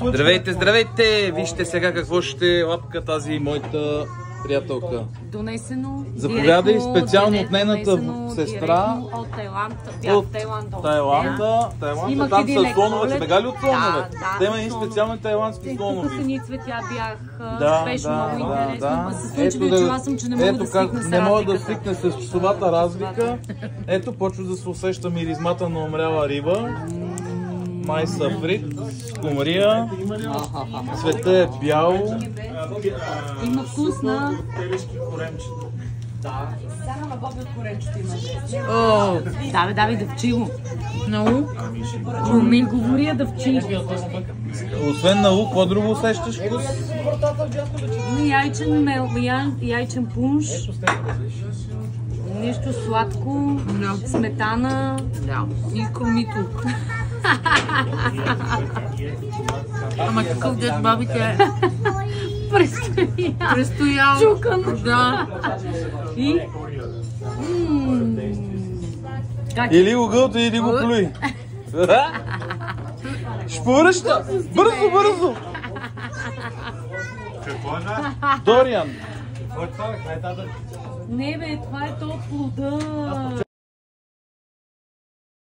Здравейте, здравейте! Вижте сега какво ще лапка тази моята приятелка. Донесено. Заповядай, специално от нейната сестра. От Тайланда. Там са слонове. Сега ли от слонове? Да. Те има и специални тайландски слонови. Вкусени цветя бях. Беше Да, много да, интересно. да. Се слънчеви очила съм, че не мога да свикна с не мога да разликата. свикне с часовата разлика. Ето, почва да се усеща миризмата на умряла риба. Майса фрит, скумрия, цветът е бял. Има вкусна. Давай, дъвчиво. На лук. Не говори, а дъвчи. Освен на лук, какво друго усещаш вкус? Яйчен пунш. Нещо сладко. Сметана. И комито. Ама какъв дед бабите? Престоял. Чукан. Да. И? Или го гълта, или го плюй. Шпуръща! Бързо! Какво е? Дориан! Какво е това? Не бе, това е то плода.